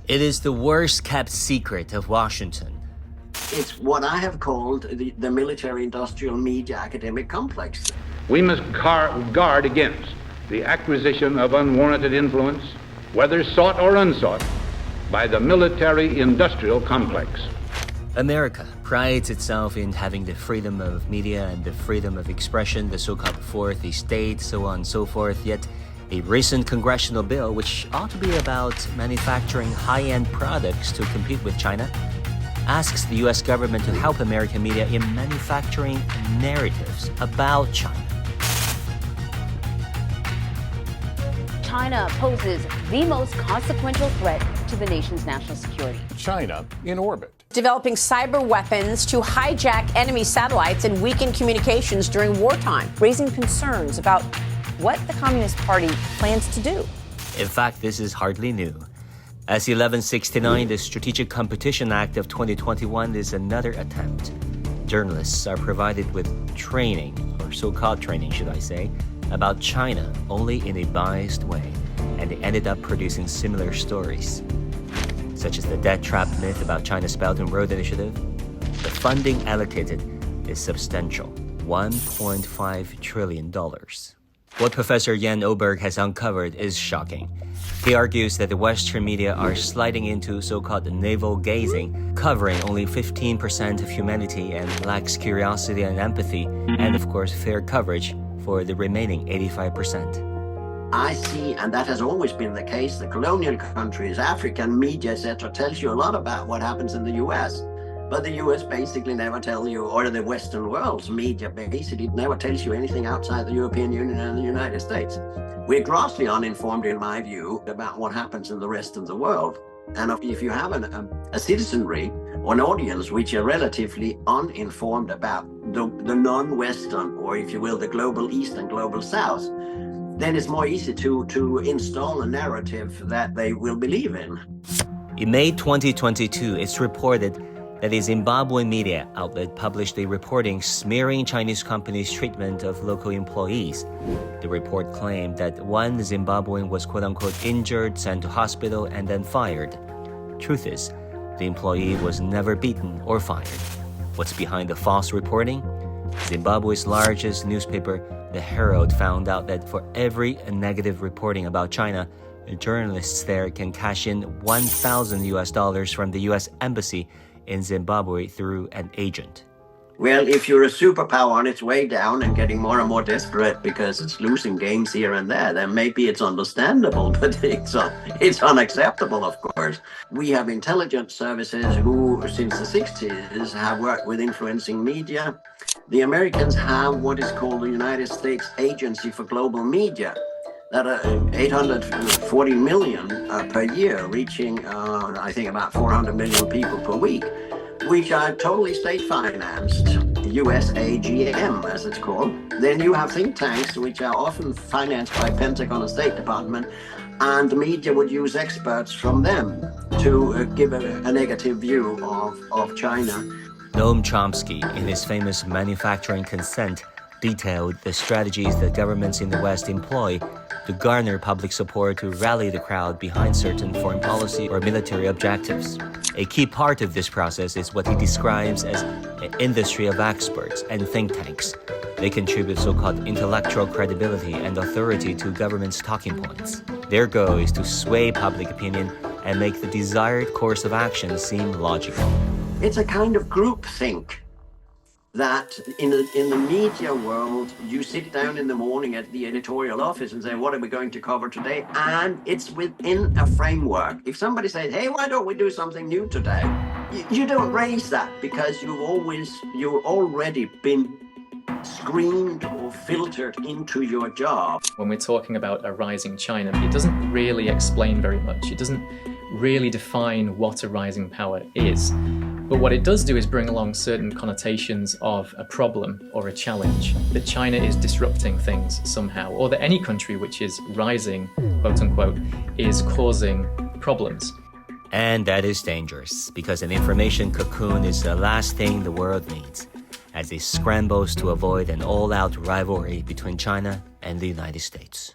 It is the worst-kept secret of Washington. It's what I have called the military-industrial media academic complex. We must guard against the acquisition of unwarranted influence, whether sought or unsought, by the military-industrial complex. America prides itself in having the freedom of media and the freedom of expression, the so-called fourth estate, so on and so forth, yet a recent congressional bill, which ought to be about manufacturing high-end products to compete with China, asks the U.S. government to help American media in manufacturing narratives about China. China poses the most consequential threat to the nation's national security. China in orbit. Developing cyber weapons to hijack enemy satellites and weaken communications during wartime, raising concerns about what the Communist Party plans to do. In fact, this is hardly new. As 1169, the Strategic Competition Act of 2021 is another attempt. Journalists are provided with training, or so-called training, should I say, about China only in a biased way, and they ended up producing similar stories, such as the death trap myth about China's Belt and Road Initiative. The funding allocated is substantial, $1.5 trillion. What Professor Jan Oberg has uncovered is shocking. He argues that the Western media are sliding into so-called navel gazing, covering only 15% of humanity and lacks curiosity and empathy, and of course fair coverage for the remaining 85%. I see, and that has always been the case, the colonial countries, African media, etc., tells you a lot about what happens in the U.S., but the U.S. basically never tell you, or the Western world's media basically never tells you anything outside the European Union and the United States. We're grossly uninformed, in my view, about what happens in the rest of the world. And if you have a citizenry or an audience which are relatively uninformed about the non-Western, or if you will, the global East and global South, then it's more easy to install a narrative that they will believe in. In May 2022, it's reported that a Zimbabwean media outlet published a reporting smearing Chinese companies' treatment of local employees. The report claimed that one Zimbabwean was quote-unquote injured, sent to hospital, and then fired. Truth is, the employee was never beaten or fired. What's behind the false reporting? Zimbabwe's largest newspaper, The Herald, found out that for every negative reporting about China, journalists there can cash in $1,000 from the U.S. Embassy in Zimbabwe through an agent. Well, if you're a superpower on its way down and getting more and more desperate because it's losing games here and there, then maybe it's understandable, but it's unacceptable, of course. We have intelligence services who, since the 60s, have worked with influencing media. The Americans have what is called the United States Agency for Global Media, that are 840 million per year, reaching, I think, about 400 million people per week, which are totally state-financed, USAGM, as it's called. Then you have think tanks, which are often financed by Pentagon and State Department, and the media would use experts from them to give a negative view of China. Noam Chomsky, in his famous Manufacturing Consent, detailed the strategies that governments in the West employ to garner public support to rally the crowd behind certain foreign policy or military objectives. A key part of this process is what he describes as an industry of experts and think tanks. They contribute so-called intellectual credibility and authority to government's talking points. Their goal is to sway public opinion and make the desired course of action seem logical. It's a kind of groupthink that in the media world, you sit down in the morning at the editorial office and say, what are we going to cover today? And it's within a framework. If somebody says, hey, why don't we do something new today? You don't raise that because you've already been screened or filtered into your job. When we're talking about a rising China, it doesn't really explain very much. It doesn't really define what a rising power is. But what it does do is bring along certain connotations of a problem or a challenge, that China is disrupting things somehow, or that any country which is rising, quote unquote, is causing problems. And that is dangerous, because an information cocoon is the last thing the world needs, as it scrambles to avoid an all-out rivalry between China and the United States.